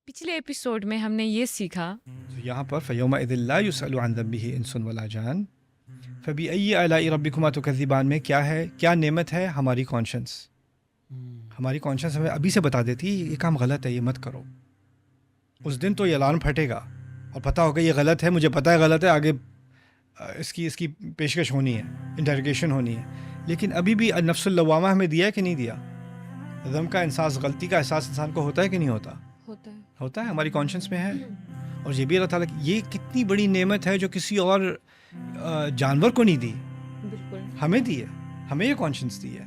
پچھلے ایپیسوڈ میں ہم نے یہ سیکھا یہاں پر فَيَوْمَئِذٍ لَا يُسْأَلُ عَنْ ذَنبِهِ إِنسٌ وَلَا جَانٌ فَبِأَيِّ آلَاءِ رَبِّكُمَا تُكَذِّبَانِ میں کیا ہے، کیا نعمت ہے؟ ہماری کانشنس. ہماری کانشنس ہمیں ابھی سے بتا دیتی ہے یہ کام غلط ہے، یہ مت کرو. اس دن تو یہ الارم پھٹے گا اور پتہ ہوگا یہ غلط ہے، مجھے پتہ ہے غلط ہے، آگے اس کی پیشکش ہونی ہے، انٹروگیشن ہونی ہے. لیکن ابھی بھی نفس اللوامہ ہمیں دیا ہے کہ نہیں دیا؟ ذم کا احساس، غلطی کا احساس انسان کو ہوتا ہے کہ نہیں ہوتا؟ ہوتا ہے، ہماری کانشنس میں ہے. اور یہ بھی اللہ تعالیٰ کی یہ کتنی بڑی نعمت ہے جو کسی اور جانور کو نہیں دی، بالکل ہمیں دی ہے، ہمیں یہ کانشنس دی ہے.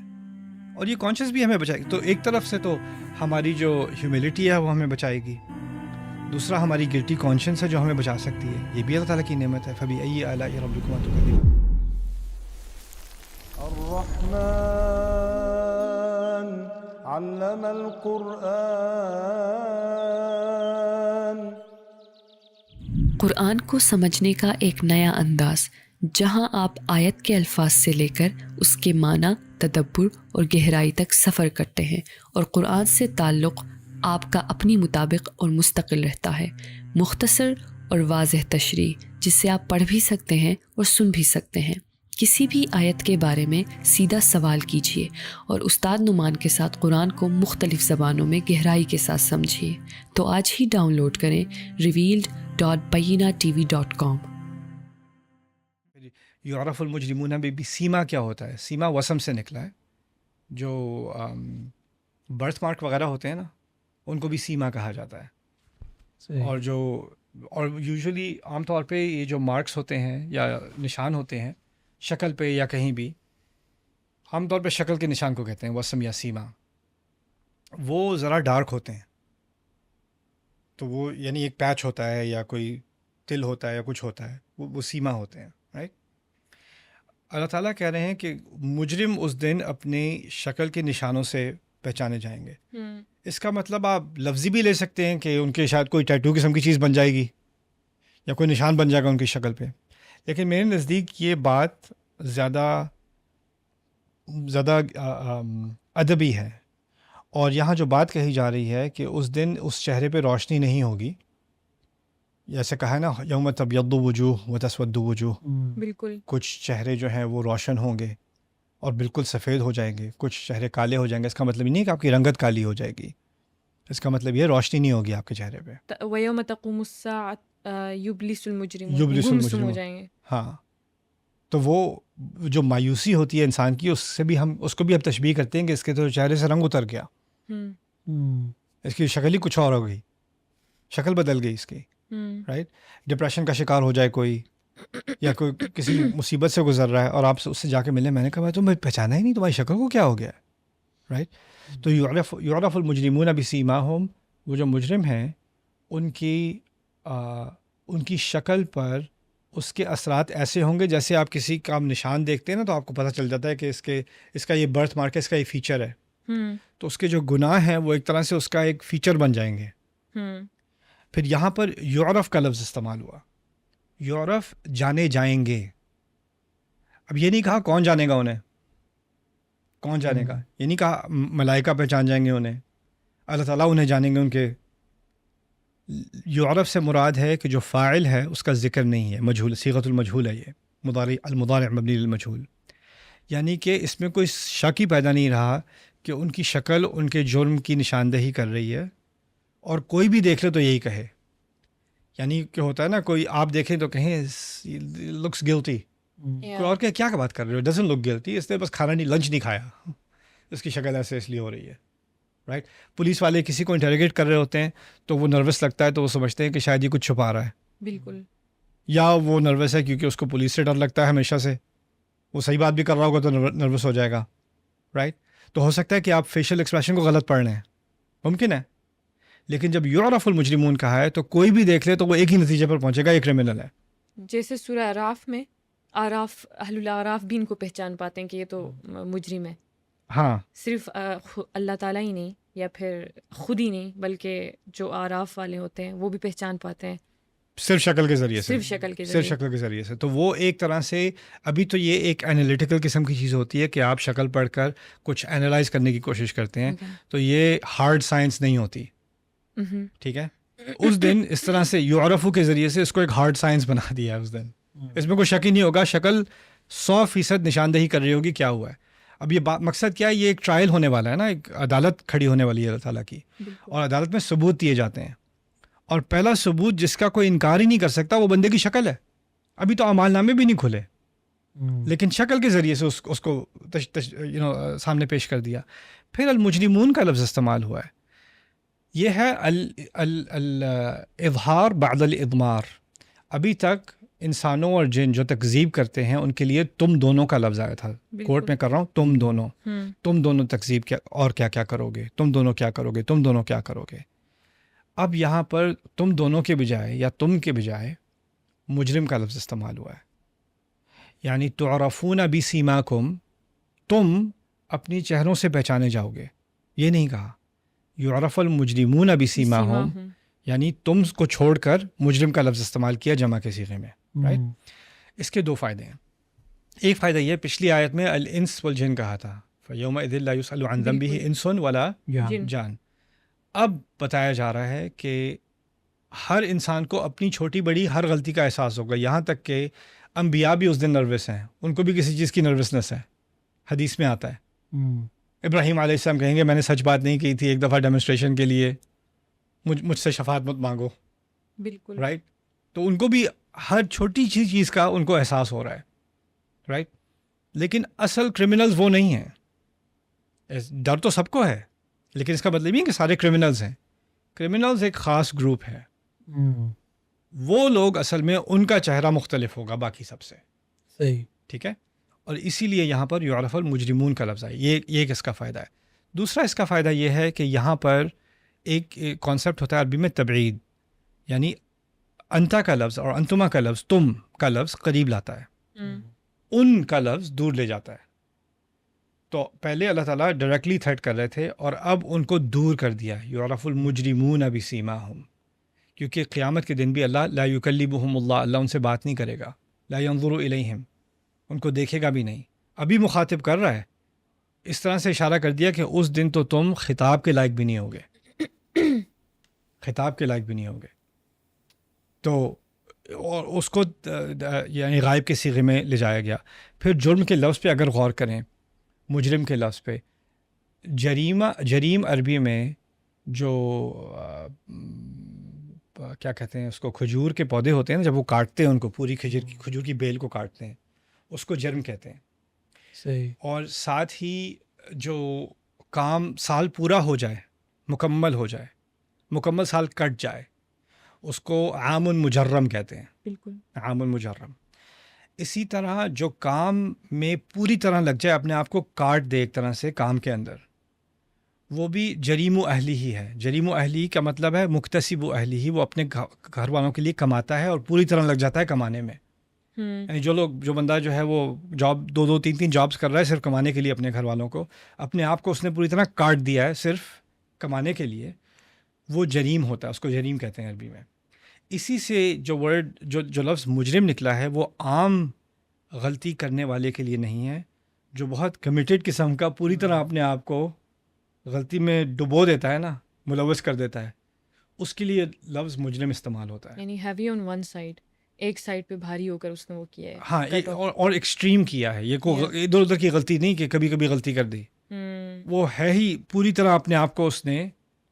اور یہ کانشنس بھی ہمیں بچائے گی. تو ایک طرف سے تو ہماری جو ہیوملٹی ہے وہ ہمیں بچائے گی، دوسرا ہماری گلٹی کانشنس ہے جو ہمیں بچا سکتی ہے. یہ بھی اللہ تعالیٰ کی نعمت ہے. فَبِأَيِّ آلَاءِ رَبِّكُمَا تُكَذِّبَانِ. الرحمن علم القرآن. قرآن کو سمجھنے کا ایک نیا انداز، جہاں آپ آیت کے الفاظ سے لے کر اس کے معنی، تدبر اور گہرائی تک سفر کرتے ہیں، اور قرآن سے تعلق آپ کا اپنی مطابق اور مستقل رہتا ہے. مختصر اور واضح تشریح جس سے آپ پڑھ بھی سکتے ہیں اور سن بھی سکتے ہیں. کسی بھی آیت کے بارے میں سیدھا سوال کیجیے اور استاد نعمان کے ساتھ قرآن کو مختلف زبانوں میں گہرائی کے ساتھ سمجھیے. تو آج ہی ڈاؤن لوڈ کریں revealed.bayinatv.com. یعرف المجرمون بھی سیما کیا ہوتا ہے؟ سیما وسم سے نکلا ہے. جو برتھ مارک وغیرہ ہوتے ہیں نا، ان کو بھی سیما کہا جاتا ہے. اور یوزولی عام طور پہ یہ جو مارکس ہوتے ہیں یا نشان ہوتے ہیں شکل پہ یا کہیں بھی، عام طور پہ شکل کے نشان کو کہتے ہیں وسم یا سیما. وہ ذرا ڈارک ہوتے ہیں، تو وہ یعنی ایک پیچ ہوتا ہے یا کوئی تل ہوتا ہے یا کچھ ہوتا ہے، وہ سیما ہوتے ہیں، رائٹ. اللہ تعالیٰ کہہ رہے ہیں کہ مجرم اس دن اپنی شکل کے نشانوں سے پہچانے جائیں گے. اس کا مطلب آپ لفظی بھی لے سکتے ہیں کہ ان کے شاید کوئی ٹیٹو قسم کی چیز بن جائے گی یا کوئی نشان بن جائے گا ان کی شکل پہ. لیکن میرے نزدیک یہ بات زیادہ ادبی ہے. اور یہاں جو بات کہی جا رہی ہے کہ اس دن اس چہرے پہ روشنی نہیں ہوگی، جیسے کہا ہے نا یوم تبیض وجوہ و تسود وجوہ. بالکل کچھ چہرے جو ہیں وہ روشن ہوں گے اور بالکل سفید ہو جائیں گے، کچھ چہرے کالے ہو جائیں گے. اس کا مطلب یہ نہیں کہ آپ کی رنگت کالی ہو جائے گی، اس کا مطلب یہ روشنی نہیں ہوگی آپ کے چہرے پہ. وَيَوْمَ تَقُومُ السَّاعَةُ يُبْلِسُ الْمُجْرِمُونَ، یبلس گمسم المجرم. ہو جائیں گے. ہاں، تو وہ جو مایوسی ہوتی ہے انسان کی، اس سے بھی ہم اس کو بھی اب تشبیہ کرتے ہیں کہ اس کے تو چہرے سے رنگ اتر گیا، اس کی شکل ہی کچھ اور ہو گئی، شکل بدل گئی اس کی، رائٹ. ڈپریشن کا شکار ہو جائے کوئی، یا کوئی کسی مصیبت سے گزر رہا ہے اور آپ اس سے جا کے ملے، میں نے کہا تمہیں پہچانا ہی نہیں، تمہاری شکل کو کیا ہو گیا، رائٹ. تو یعرف المجرمون بسیماہم، وہ جو مجرم ہیں ان کی شکل پر اس کے اثرات ایسے ہوں گے جیسے آپ کسی کا نشان دیکھتے ہیں نا، تو آپ کو پتہ چل جاتا ہے کہ اس کا یہ برتھ مارک ہے، اس کا یہ فیچر ہے. تو اس کے جو گناہ ہیں وہ ایک طرح سے اس کا ایک فیچر بن جائیں گے. پھر یہاں پر یعرف کا لفظ استعمال ہوا، یعرف جانے جائیں گے. اب یہ نہیں کہا کون جانے گا انہیں، کون جانے گا، یہ نہیں کہا ملائکہ پہچان جائیں گے انہیں، اللہ تعالیٰ انہیں جانیں گے ان کے. یعرف سے مراد ہے کہ جو فاعل ہے اس کا ذکر نہیں ہے، مجہول، صیغۃ المجہول ہے، یہ المضارع مبنی للمجہول. یعنی کہ اس میں کوئی شک ہی پیدا نہیں رہا کہ ان کی شکل ان کے جرم کی نشاندہی کر رہی ہے، اور کوئی بھی دیکھ لے تو یہی کہے. یعنی کہ ہوتا ہے نا، کوئی آپ دیکھیں تو کہیں لکس گلٹی، کوئی اور کہ کیا بات کر رہے ہو، ڈزنٹ لک گلٹی، اس نے بس کھانا نہیں، لنچ نہیں کھایا، اس کی شکل ایسے اس لیے ہو رہی ہے، رائٹ. پولیس والے کسی کو انٹروگیٹ کر رہے ہوتے ہیں تو وہ نروس لگتا ہے، تو وہ سمجھتے ہیں کہ شاید یہ کچھ چھپا رہا ہے. بالکل. یا وہ نروس ہے کیونکہ اس کو پولیس سے ڈر لگتا ہے ہمیشہ سے، وہ صحیح بات بھی کر رہا ہوگا تو نروس ہو جائے گا، رائٹ. تو ہو سکتا ہے کہ آپ فیشیل ایکسپریشن کو غلط پڑھ رہے ہیں، ممکن ہے. لیکن جب یعرف المجرمون کہا ہے تو کوئی بھی دیکھ لے تو وہ ایک ہی نتیجے پر پہنچے گا، یہ کرمنل ہے. جیسے سورہ اعراف میں اہل الاعراف بھی ان کو پہچان پاتے ہیں کہ یہ تو مجرم ہے. ہاں، صرف اللہ تعالیٰ ہی نہیں یا پھر خود ہی نہیں، بلکہ جو اعراف والے ہوتے ہیں وہ بھی پہچان پاتے ہیں صرف شکل کے ذریعے سے، صرف شکل کے ذریعے سے. تو وہ ایک طرح سے ابھی تو یہ ایک انالیٹیکل قسم کی چیز ہوتی ہے کہ آپ شکل پڑھ کر کچھ انالائز کرنے کی کوشش کرتے ہیں. تو یہ ہارڈ سائنس نہیں ہوتی، ٹھیک ہے. اس دن اس طرح سے یعرفو کے ذریعے سے اس کو ایک ہارڈ سائنس بنا دیا ہے اس دن. اس میں کوئی شک ہی نہیں ہوگا, شکل 100% نشاندہی کر رہی ہوگی کیا ہوا ہے. اب یہ مقصد کیا ہے, یہ ایک ٹرائل ہونے والا ہے نا, ایک عدالت کھڑی ہونے والی ہے اللہ تعالیٰ کی, اور عدالت میں ثبوت دیے جاتے ہیں, اور پہلا ثبوت جس کا کوئی انکار ہی نہیں کر سکتا وہ بندے کی شکل ہے. ابھی تو اعمال نامے بھی نہیں کھلے, لیکن شکل کے ذریعے سے اس کو سامنے پیش کر دیا. پھر المجرمون کا لفظ استعمال ہوا ہے, یہ ہے الاظہار بعد الاضمار. ابھی تک انسانوں اور جن جو تکذیب کرتے ہیں ان کے لیے تم دونوں کا لفظ آیا تھا, کورٹ میں کر رہا ہوں, تم دونوں تکذیب کیا اور کیا کیا کرو گے, تم دونوں کیا کرو گے, تم دونوں کیا کرو گے. اب یہاں پر تم دونوں کے بجائے یا تم کے بجائے مجرم کا لفظ استعمال ہوا ہے, یعنی تعرفون بسیماکم, تم اپنی چہروں سے پہچانے جاؤ گے. یہ نہیں کہا یعرف المجرمون بسیماہم, یعنی تم کو چھوڑ کر مجرم کا لفظ استعمال کیا جمع کے صیغے میں, رائٹ. اس کے 2 فائدے ہیں. ایک فائدہ یہ, پچھلی آیت میں الانس والجن کہا تھا, فَيَوْمَئِذٍ لَا يُسْأَلُ عَنْ ذَنبِهِ انس ولا جان. اب بتایا جا رہا ہے کہ ہر انسان کو اپنی چھوٹی بڑی ہر غلطی کا احساس ہوگا, یہاں تک کہ انبیاء بھی اس دن نروس ہیں, ان کو بھی کسی چیز کی نروسنس ہے. حدیث میں آتا ہے ابراہیم علیہ السلام کہیں گے میں نے سچ بات نہیں کی تھی, ایک دفعہ ڈیمونسٹریشن کے لیے, مجھ سے شفاعت مت مانگو. بالکل رائٹ. تو ان کو بھی ہر چھوٹی چیز کا ان کو احساس ہو رہا ہے, رائٹ. لیکن اصل کرمنلز وہ نہیں ہیں. ڈر تو سب کو ہے, لیکن اس کا مطلب یہ ہے کہ سارے کرمنلز ہیں. کرمنلز ایک خاص گروپ ہے, وہ لوگ اصل میں ان کا چہرہ مختلف ہوگا باقی سب سے. صحیح, ٹھیک ہے. اور اسی لیے یہاں پر یعرف المجرمون کا لفظ ہے. یہ ایک اس کا فائدہ ہے. دوسرا اس کا فائدہ یہ ہے کہ یہاں پر ایک کانسیپٹ ہوتا ہے عربی میں تبعید, یعنی انتا کا لفظ اور انتما کا لفظ, تم کا لفظ قریب لاتا ہے, ان کا لفظ دور لے جاتا ہے. تو پہلے اللہ تعالیٰ ڈائریکٹلی تھریٹ کر رہے تھے اور اب ان کو دور کر دیا, یعرف المجرمون بسیماہم, کیونکہ قیامت کے دن بھی اللہ لا یکلمہم اللہ ان سے بات نہیں کرے گا, لا ینظر الیہم, ان کو دیکھے گا بھی نہیں. ابھی مخاطب کر رہا ہے, اس طرح سے اشارہ کر دیا کہ اس دن تو تم خطاب کے لائق بھی نہیں ہوگے, خطاب کے لائق بھی نہیں ہوگے. تو اور اس کو یعنی غائب کے صیغے میں لے جایا گیا. پھر جرم کے لفظ پہ اگر غور کریں, مجرم کے لفظ پہ, جریم عربی میں جو کیا کہتے ہیں اس کو, کھجور کے پودے ہوتے ہیں نا, جب وہ کاٹتے ہیں ان کو, پوری کھجور کی بیل کو کاٹتے ہیں, اس کو جرم کہتے ہیں. صحیح. اور ساتھ ہی جو کام سال پورا ہو جائے, مکمل ہو جائے, مکمل سال کٹ جائے, اس کو عام مجرم کہتے ہیں. بالکل عام مجرم. اسی طرح جو کام میں پوری طرح لگ جائے, اپنے آپ کو کاٹ دے ایک طرح سے کام کے اندر, وہ بھی جریم و اہلی ہی ہے. جریم و اہلی کا مطلب ہے مکتسب و اہلی ہی, وہ اپنے گھر والوں کے لیے کماتا ہے اور پوری طرح لگ جاتا ہے کمانے میں. یعنی جو بندہ جو ہے وہ جاب 2 3 جابس کر رہا ہے صرف کمانے کے لیے اپنے گھر والوں کو, اپنے آپ کو اس نے پوری طرح کاٹ دیا ہے صرف کمانے کے لیے, وہ جریم ہوتا ہے, اس کو جریم کہتے ہیں عربی میں. اسی سے جو ورڈ جو لفظ مجرم نکلا ہے, وہ عام غلطی کرنے والے کے لیے نہیں ہے, جو بہت کمیٹیڈ قسم کا پوری طرح اپنے آپ کو غلطی میں ڈبو دیتا ہے نا, ملوث کر دیتا ہے, اس کے لیے لفظ مجرم استعمال ہوتا ہے. یعنی ہیوی آن ون سائڈ, ایک سائڈ پہ بھاری ہو کر اس نے وہ کیا ہے. ہاں, اور ایکسٹریم کیا ہے, یہ کو ادھر ادھر کی غلطی نہیں کہ کبھی کبھی غلطی کر دی, وہ ہے ہی پوری طرح اپنے آپ کو اس نے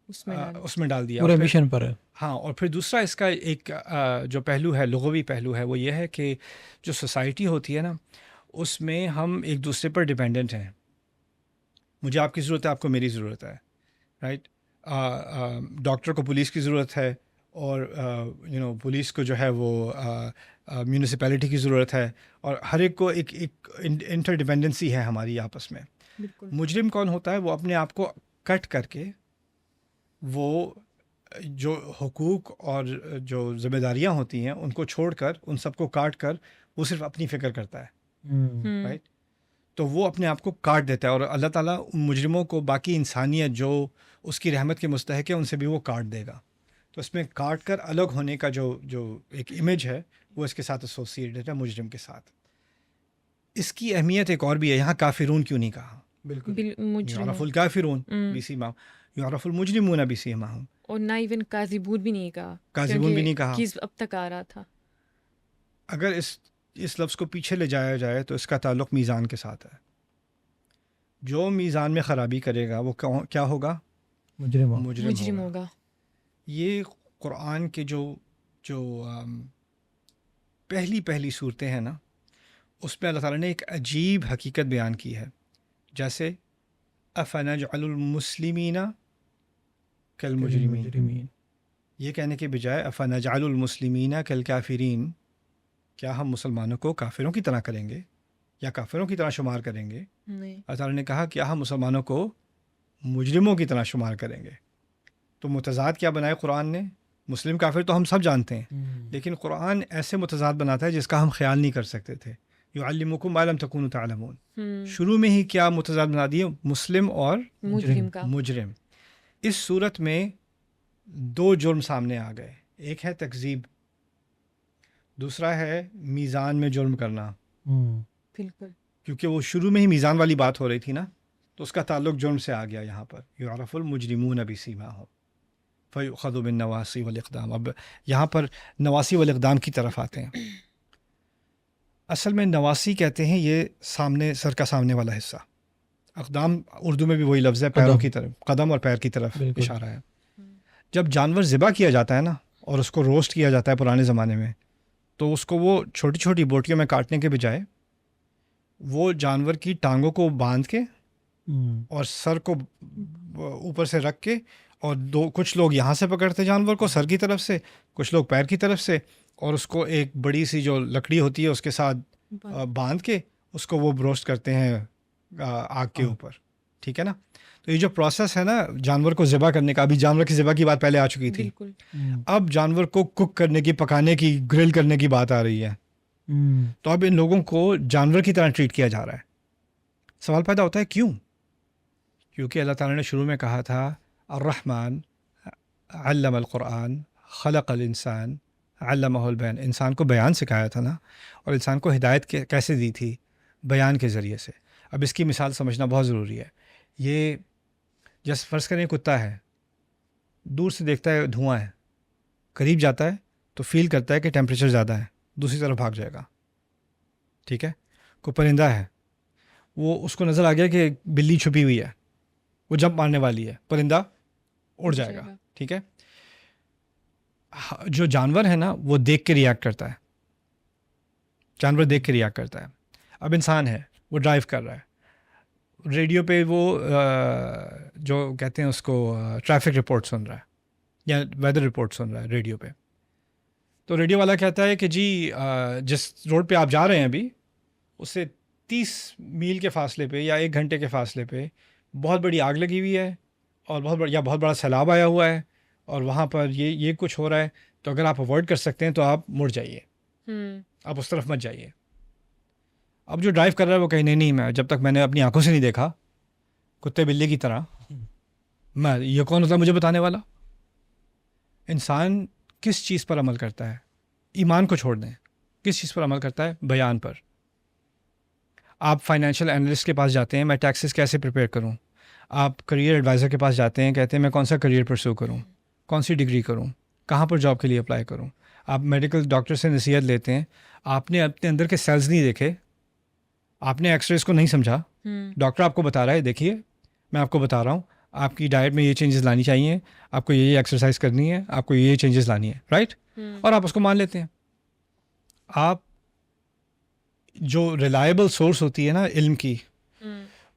اس میں ڈال دیا, پورے مشن پر ہے. ہاں. اور پھر دوسرا اس کا ایک جو پہلو ہے, لغوی پہلو ہے, وہ یہ ہے کہ جو سوسائٹی ہوتی ہے نا, اس میں ہم ایک دوسرے پر ڈیپینڈنٹ ہیں. مجھے آپ کی ضرورت ہے, آپ کو میری ضرورت ہے, رائٹ. ڈاکٹر کو پولیس کی ضرورت ہے, اور پولیس کو جو ہے وہ میونسپیلٹی کی ضرورت ہے, اور ہر ایک کو ایک انٹر ڈیپینڈنسی ہے ہماری آپس میں. مجرم کون ہوتا ہے؟ وہ اپنے آپ کو کٹ کر کے, وہ جو حقوق اور جو ذمہ داریاں ہوتی ہیں ان کو چھوڑ کر, ان سب کو کاٹ کر, وہ صرف اپنی فکر کرتا ہے, رائٹ. تو وہ اپنے آپ کو کاٹ دیتا ہے, اور اللہ تعالیٰ مجرموں کو باقی انسانیت جو اس کی رحمت کے مستحق ہے ان سے بھی وہ کاٹ دے گا. تو اس میں کاٹ کر الگ ہونے کا جو ایک امیج ہے وہ اس کے ساتھ ایسوسیٹڈ ہے, مجرم کے ساتھ. اس کی اہمیت ایک اور بھی ہے, یہاں کافرون کیوں نہیں کہا؟ بالکل یعرف الکافرون بسیماہم, یعرف المجرمون بسیماہم، اور نہ ایون کاذبون بھی نہیں کہا، کاذبون بھی نہیں کہا. کذب اب تک آ رہا تھا. اگر اس لفظ کو پیچھے لے جایا جائے تو اس کا تعلق میزان کے ساتھ ہے. جو میزان میں خرابی کرے گا وہ کیا ہوگا؟ مجرم ہوگا. یہ قرآن کے جو پہلی صورتیں ہیں نا، اس میں اللہ تعالیٰ نے ایک عجیب حقیقت بیان کی ہے. جیسے افنجعل المسلمین کالمجرمین، یہ کہنے کے بجائے افنجعل المسلمین کالکافرین، کیا ہم مسلمانوں کو کافروں کی طرح کریں گے یا کافروں کی طرح شمار کریں گے؟ نہیں. اللہ تعالیٰ نے کہا کیا ہم مسلمانوں کو مجرموں کی طرح شمار کریں گے؟ تو متضاد کیا بنائے قرآن نے؟ مسلم کافر تو ہم سب جانتے ہیں، لیکن قرآن ایسے متضاد بناتا ہے جس کا ہم خیال نہیں کر سکتے تھے. یعلمکم ما لم تکونوا تعلمون، شروع میں ہی کیا متضاد بنا دیے؟ مسلم اور مجرم. اس صورت میں 2 جرم سامنے آ گئے. ایک ہے تکذیب، دوسرا ہے میزان میں جرم کرنا. بالکل، کیونکہ وہ شروع میں ہی میزان والی بات ہو رہی تھی نا، تو اس کا تعلق جرم سے آ گیا. یہاں پر یعرف المجرمون بسیماہم فیؤخذ بالنواصی والاقدام. اب یہاں پر نواصی والاقدام کی طرف آتے ہیں. اصل میں نواصی کہتے ہیں یہ سامنے، سر کا سامنے والا حصہ. اقدام اردو میں بھی وہی لفظ ہے، پیروں کی طرف، قدم اور پیر کی طرف اشارہ ہے. جب جانور ذبح کیا جاتا ہے نا اور اس کو روسٹ کیا جاتا ہے پرانے زمانے میں، تو اس کو وہ چھوٹی چھوٹی بوٹیوں میں کاٹنے کے بجائے وہ جانور کی ٹانگوں کو باندھ کے اور سر کو اوپر سے رکھ کے، اور کچھ لوگ یہاں سے پکڑتے جانور کو سر کی طرف سے، کچھ لوگ پیر کی طرف سے، اور اس کو ایک بڑی سی جو لکڑی ہوتی ہے اس کے ساتھ باندھ کے اس کو وہ روسٹ کرتے ہیں آگ کے اوپر. ٹھیک ہے نا؟ تو یہ جو پروسیس ہے نا جانور کو ذبح کرنے کا، ابھی جانور کی ذبح کی بات پہلے آ چکی تھی، اب جانور کو کک کرنے کی، پکانے کی، گرل کرنے کی بات آ رہی ہے. تو اب ان لوگوں کو جانور کی طرح ٹریٹ کیا جا رہا ہے. سوال پیدا ہوتا ہے کیوں؟ کیونکہ اللہ تعالیٰ نے شروع میں کہا تھا الرحمن علم القرآن خلق الانسان علمہ البیان، انسان کو بیان سکھایا تھا نا، اور انسان کو ہدایت کیسے دی تھی؟ بیان کے ذریعے سے. اب اس کی مثال سمجھنا بہت ضروری ہے. یہ جس فرض کریں کتا ہے، دور سے دیکھتا ہے دھواں ہے، قریب جاتا ہے تو فیل کرتا ہے کہ ٹیمپریچر زیادہ ہے، دوسری طرف بھاگ جائے گا. ٹھیک ہے؟ کوئی پرندہ ہے، وہ اس کو نظر آ گیا کہ بلی چھپی ہوئی ہے، وہ جمپ مارنے والی ہے، پرندہ اڑ جائے گا. ٹھیک ہے؟ جو جانور ہے نا وہ دیکھ کے ریاکٹ کرتا ہے، جانور دیکھ کے ریاکٹ کرتا ہے. اب انسان ہے، وہ ڈرائیو کر رہا ہے، ریڈیو پہ وہ جو کہتے ہیں اس کو ٹریفک رپورٹ سن رہا ہے یا ویدر رپورٹ سن رہا ہے ریڈیو پہ. تو ریڈیو والا کہتا ہے کہ جی جس روڈ پہ آپ جا رہے ہیں ابھی، اس سے 30 میل کے فاصلے پہ یا 1 گھنٹے کے فاصلے پہ بہت بڑی آگ لگی ہوئی ہے، اور بہت بڑا سیلاب آیا ہوا ہے، اور وہاں پر یہ کچھ ہو رہا ہے. تو اگر آپ اوائڈ کر سکتے ہیں تو آپ مڑ جائیے، آپ اس طرف مت جائیے. اب جو ڈرائیو کر رہا ہے وہ کہیں نہیں، میں جب تک میں نے اپنی آنکھوں سے نہیں دیکھا کتے بلی کی طرح، میں یہ کون ہوتا ہے مجھے بتانے والا؟ انسان کس چیز پر عمل کرتا ہے؟ ایمان کو چھوڑ دیں، کس چیز پر عمل کرتا ہے؟ بیان پر. آپ فائنینشیل انالسٹ کے پاس جاتے ہیں، میں ٹیکسز کیسے پریپیئر کروں. آپ کریئر ایڈوائزر کے پاس جاتے ہیں، کہتے ہیں میں کون سا کریئر پرسو کروں، کون سی ڈگری کروں، کہاں پر جاب کے لیے اپلائی کروں. آپ میڈیکل ڈاکٹر سے نصیحت لیتے ہیں، آپ نے اپنے اندر کے سیلز نہیں دیکھے، آپ نے ایکس رےز کو نہیں سمجھا، ڈاکٹر آپ کو بتا رہا ہے دیکھیے میں آپ کو بتا رہا ہوں آپ کی ڈائٹ میں یہ چینجز لانی چاہیے، آپ کو یہ ایکسرسائز کرنی ہے، آپ کو یہ چینجز لانی ہے، رائٹ؟ اور آپ اس کو مان لیتے ہیں. آپ جو ریلائبل سورس ہوتی ہے نا علم کی،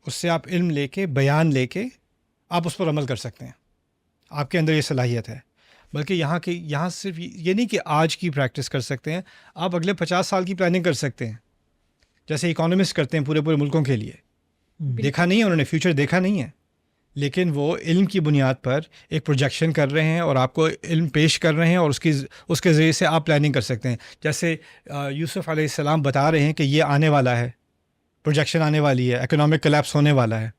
اس سے آپ علم لے کے، بیان لے کے آپ اس پر عمل کر سکتے ہیں. آپ کے اندر یہ صلاحیت ہے. بلکہ یہاں صرف یہ نہیں کہ آج کی پریکٹس کر سکتے ہیں، آپ اگلے 50 سال کی پلاننگ کر سکتے ہیں، جیسے اکانومسٹ کرتے ہیں پورے ملکوں کے لیے. دیکھا نہیں ہے انہوں نے، فیوچر دیکھا نہیں ہے، لیکن وہ علم کی بنیاد پر ایک پروجیکشن کر رہے ہیں اور آپ کو علم پیش کر رہے ہیں، اور اس کے ذریعے سے آپ پلاننگ کر سکتے ہیں. جیسے یوسف علیہ السلام بتا رہے ہیں کہ یہ آنے والا ہے، پروجیکشن آنے والی ہے، اکنامک کلیپس ہونے والا ہے،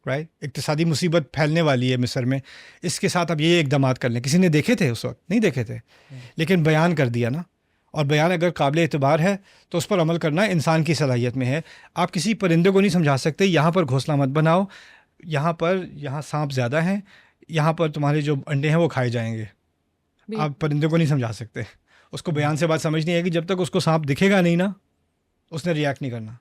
رائٹ؟ اقتصادی مصیبت پھیلنے والی ہے مصر میں، اس کے ساتھ آپ یہ اقدامات کر لیں. کسی نے دیکھے تھے اس وقت؟ نہیں دیکھے تھے، لیکن بیان کر دیا نا. اور بیان اگر قابل اعتبار ہے تو اس پر عمل کرنا انسان کی صلاحیت میں ہے. آپ کسی پرندے کو نہیں سمجھا سکتے یہاں پر گھونسلہ مت بناؤ، یہاں سانپ زیادہ ہیں، یہاں پر تمہارے جو انڈے ہیں وہ کھائے جائیں گے. بالکل. آپ پرندے کو نہیں سمجھا سکتے, اس کو بیان سے بات سمجھ نہیں آئے گی, جب تک اس کو سانپ دکھے گا نہیں نا اس نے ریئیکٹ نہیں کرنا.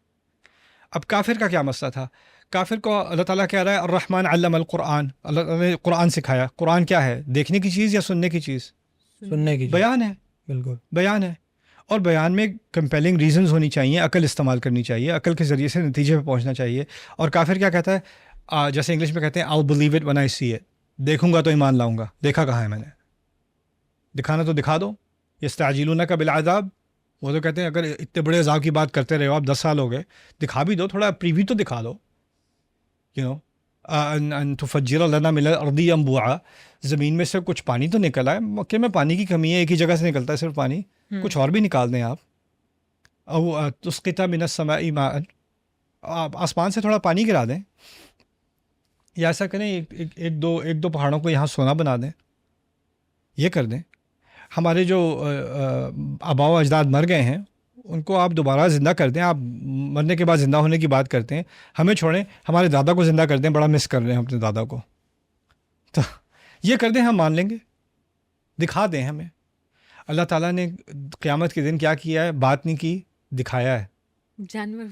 اب کافر کا کیا مسئلہ تھا؟ کافر کو اللہ تعالیٰ کہہ رہا ہے الرحمن علم القرآن, اللہ تعالیٰ نے قرآن سکھایا. قرآن کیا ہے؟ دیکھنے کی چیز یا سننے کی چیز؟ سننے کی بیان ہے, بالکل بیان ہے. اور بیان میں کمپیلنگ ریزنز ہونی چاہیے, عقل استعمال کرنی چاہیے, عقل کے ذریعے سے نتیجے پہ پہنچنا چاہیے. اور کافر کیا کہتا ہے؟ جیسے انگلش میں کہتے ہیں I'll believe it when I see it, دیکھوں گا تو ایمان لاؤں گا. دیکھا کہاں ہے میں نے؟ دکھانا تو دکھا دو. یستعجلونک بالعذاب, وہ تو کہتے ہیں اگر اتنے بڑے عذاب کی بات کرتے رہے ہو آپ 10 سال ہو گئے, دکھا بھی دو, تھوڑا پریویو تو دکھا دو. ان تفجر لنا من الارض ينبوعا, زمین میں سے کچھ پانی تو نکلا ہے. مکے میں پانی کی کمی ہے, ایک ہی جگہ سے نکلتا ہے صرف پانی, کچھ اور بھی نکال دیں آپ. او تسقط من السماء ماء, آپ آسمان سے تھوڑا پانی گرا دیں, یا ایسا کریں ایک دو پہاڑوں کو یہاں سونا بنا دیں, یہ کر دیں. ہمارے جو آباء و اجداد مر گئے ہیں ان کو آپ دوبارہ زندہ کر دیں. آپ مرنے کے بعد زندہ ہونے کی بات کرتے ہیں, ہمیں چھوڑیں, ہمارے دادا کو زندہ کر دیں, بڑا مس کر رہے ہیں اپنے دادا کو, تو یہ کر دیں, ہم مان لیں گے. دکھا دیں ہمیں. اللہ تعالیٰ نے قیامت کے دن کیا کیا ہے؟ بات نہیں کی, دکھایا ہے. جانور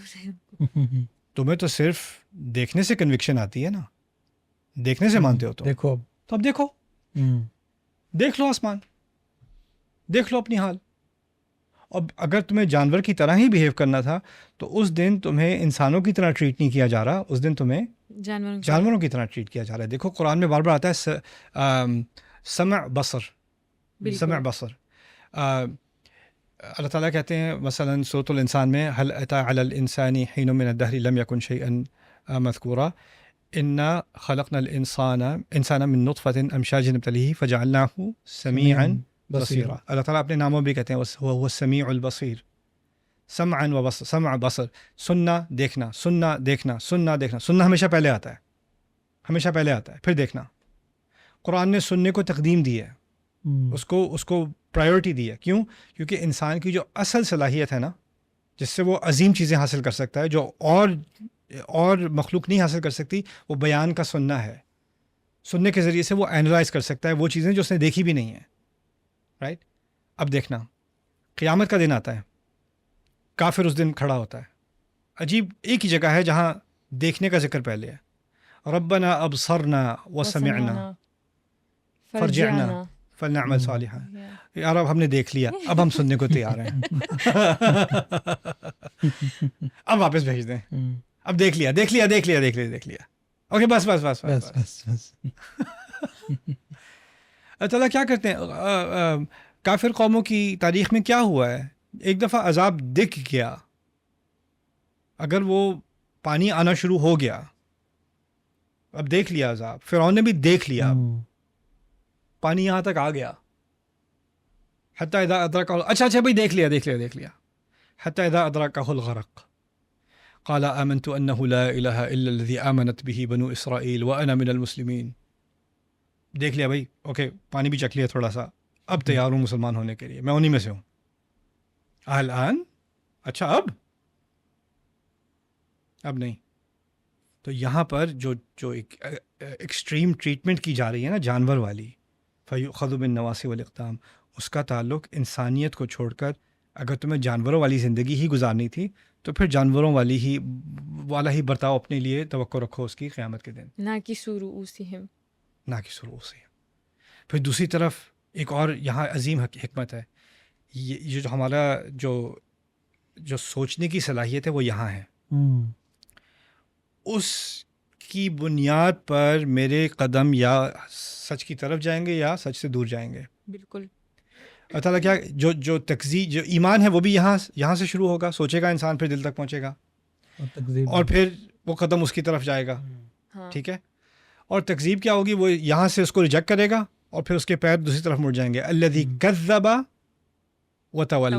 تمہیں تو صرف دیکھنے سے کنوکشن آتی ہے نا, دیکھنے سے مانتے ہو تو دیکھو اب تو اب دیکھو, دیکھ لو آسمان, دیکھ لو اپنی حال. اب اگر تمہیں جانور کی طرح ہی بیہیو کرنا تھا تو اس دن تمہیں انسانوں کی طرح ٹریٹ نہیں کیا جا رہا, اس دن تمہیں جانوروں کی طرح ٹریٹ کیا جا رہا ہے. دیکھو قرآن میں بار بار آتا ہے سمع بصر, سمع بصر. اللہ تعالیٰ کہتے ہیں مثلا سورۃ الانسان میں هل اتى على الانسان حين من الدهر لم يكن شيئا مذكورا انا خلقنا الانسان من نطفة امشاج نبتليه فجعلناه سميعا بصیرا. اللہ تعالیٰ اپنے ناموں بھی کہتے ہیں وہ السمیع البصیر. سمعا و بصر, سمع بصر, سننا دیکھنا, سننا دیکھنا, سننا دیکھنا. سننا ہمیشہ پہلے آتا ہے, ہمیشہ پہلے آتا ہے, پھر دیکھنا. قرآن نے سننے کو تقدیم دی ہے, اس کو پرائیورٹی دی ہے. کیوں؟ کیونکہ انسان کی جو اصل صلاحیت ہے نا, جس سے وہ عظیم چیزیں حاصل کر سکتا ہے, جو اور مخلوق نہیں حاصل کر سکتی, وہ بیان کا سننا ہے. سننے کے ذریعے سے وہ اینالائز کر سکتا ہے وہ چیزیں جو اس نے دیکھی بھی نہیں ہیں. رائٹ. اب دیکھنا, قیامت کا دن آتا ہے, کافر اس دن کھڑا ہوتا ہے. عجیب, ایک ہی جگہ ہے جہاں دیکھنے کا ذکر پہلے ہے. ربنا ابصرنا وسمعنا فرجعنا فلنعمل صالحا. یار اب ہم نے دیکھ لیا, اب ہم سننے کو تیار ہیں. اب واپس بھیج دیں. اب دیکھ لیا. اوکے بس. اللہ تعالیٰ کیا کرتے ہیں؟ کافر قوموں کی تاریخ میں کیا ہوا ہے؟ ایک دفعہ عذاب دکھ گیا, اگر وہ پانی آنا شروع ہو گیا, اب دیکھ لیا عذاب, فرعون نے بھی دیکھ لیا, پانی یہاں تک آ گیا. حتی اذا ادرکہ, اچھا بھائی دیکھ لیا. حتی اذا ادرکہ الغرق قال آمنت انہ لا الہ الا الذی آمنت بہ بنو اسرائیل وانا من المسلمین. دیکھ لیا بھائی, اوکے, پانی بھی چکھ لیا تھوڑا سا, اب تیار ہوں مسلمان ہونے کے لیے, میں انہی میں سے ہوں. الان, اچھا اب نہیں. تو یہاں پر جو ایکسٹریم ٹریٹمنٹ کی جا رہی ہے نا جانور والی, فیؤخذ بالنواصی والاقدام, اس کا تعلق انسانیت کو چھوڑ کر اگر تمہیں جانوروں والی زندگی ہی گزارنی تھی تو پھر جانوروں والا ہی برتاؤ اپنے لیے توقع رکھو اس کی قیامت کے دن. نہ کہ سرؤوسہم, نہ کہ سرؤوسہم. پھر دوسری طرف ایک اور یہاں عظیم حکمت ہے. یہ جو ہمارا جو سوچنے کی صلاحیت ہے وہ یہاں ہے. اس کی بنیاد پر میرے قدم یا سچ کی طرف جائیں گے یا سچ سے دور جائیں گے. بالکل. اللہ تعالیٰ کیا جو تکذیب, جو ایمان ہے وہ بھی یہاں سے شروع ہوگا. سوچے گا انسان, پھر دل تک پہنچے گا, اور پھر وہ قدم اس کی طرف جائے گا. ٹھیک ہے. اور تکذیب کیا ہوگی؟ وہ یہاں سے اس کو ریجیکٹ کرے گا اور پھر اس کے پیر دوسری طرف مڑ جائیں گے. الذی کذب وتولی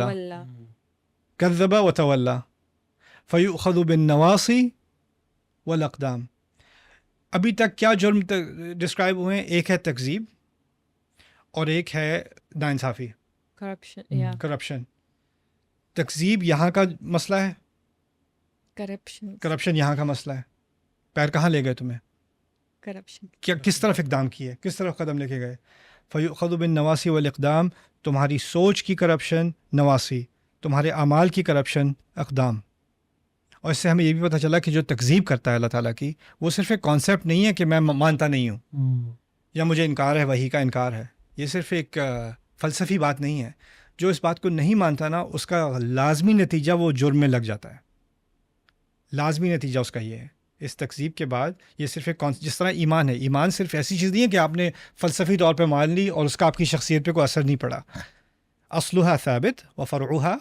فیؤخذ بالنواصی والاقدام. ابھی تک کیا جرم ڈسکرائب ہوئے ہیں؟ ایک ہے تکذیب اور ایک ہے ناانصافی, کرپشن. تکذیب یہاں کا مسئلہ ہے, کرپشن یہاں کا مسئلہ ہے. پیر کہاں لے گئے تمہیں؟ کرپشن. کیا کس طرف اقدام کیے, کس طرف قدم لے کے گئے. فیؤخذ بالنواصی والاقدام, تمہاری سوچ کی کرپشن نواسی, تمہارے اعمال کی کرپشن اقدام. اور اس سے ہمیں یہ بھی پتہ چلا کہ جو تکذیب کرتا ہے اللہ تعالیٰ کی, وہ صرف ایک کانسیپٹ نہیں ہے کہ میں مانتا نہیں ہوں یا مجھے انکار ہے, وحی کا انکار ہے. یہ صرف ایک فلسفی بات نہیں ہے. جو اس بات کو نہیں مانتا نا, اس کا لازمی نتیجہ وہ جرم میں لگ جاتا ہے. لازمی نتیجہ اس کا یہ ہے. اس تکذیب کے بعد یہ صرف ایک جس طرح ایمان ہے, ایمان صرف ایسی چیز نہیں ہے کہ آپ نے فلسفی طور پہ مان لی اور اس کا آپ کی شخصیت پہ کوئی اثر نہیں پڑا. اصلها ثابت وفرعها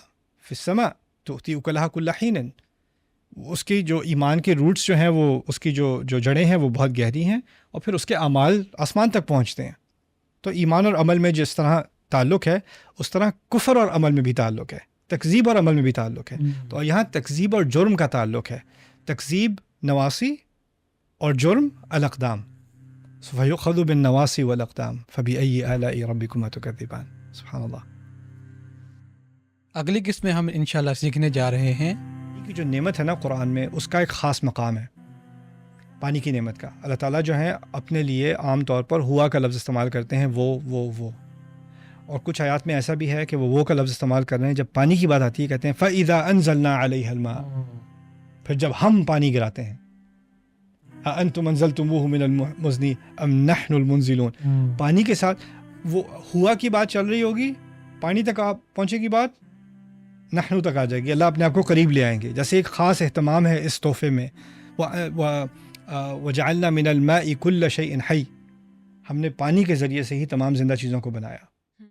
في السماء تؤتي اكلها كل حين. اس کی جو ایمان کے روٹس جو ہیں, وہ اس کی جو جڑیں ہیں وہ بہت گہری ہیں, اور پھر اس کے اعمال آسمان تک پہنچتے ہیں. تو ایمان اور عمل میں جس طرح تعلق ہے, اس طرح کفر اور عمل میں بھی تعلق ہے, تکذیب اور عمل میں بھی تعلق ہے. تو یہاں تکذیب اور جرم کا تعلق ہے. تکذیب نواسی اور جرم الاقدام. فیؤخذ بالنواسی والاقدام فبأي آلاء ربكما تكذبان. سبحان اللہ. اگلی قسط میں ہم انشاءاللہ سیکھنے جا رہے ہیں کی جو نعمت ہے نا قرآن میں, اس کا ایک خاص مقام ہے پانی کی نعمت کا. اللہ تعالیٰ جو ہے اپنے لیے عام طور پر ہوا کا لفظ استعمال کرتے ہیں, وہ. اور کچھ آیات میں ایسا بھی ہے کہ وہ کا لفظ استعمال کر رہے ہیں. جب پانی کی بات آتی ہے کہتے ہیں فَإِذَا أَنزَلْنَا عَلَيْهَا الْمَاءَ, پھر جب ہم پانی گراتے ہیں. أَأَنْتُمْ أَنزَلْتُمُوهُ مِنَ الْمُزْنِ أَمْ نَحْنُ الْمُنزِلُونَ. پانی کے ساتھ وہ ہوا کی بات چل رہی ہوگی, پانی تک آپ پہنچے گی بات, نحنو تک آ جائے گی, اللہ اپنے آپ کو قریب لے آئیں گے. جیسے ایک خاص اہتمام ہے اس تحفے میں. وَجَعَلْنَا مِنَ الْمَاءِ كُلَّ شَيْءٍ حَيٍّ, ہم نے پانی کے ذریعے سے ہی تمام زندہ چیزوں کو بنایا.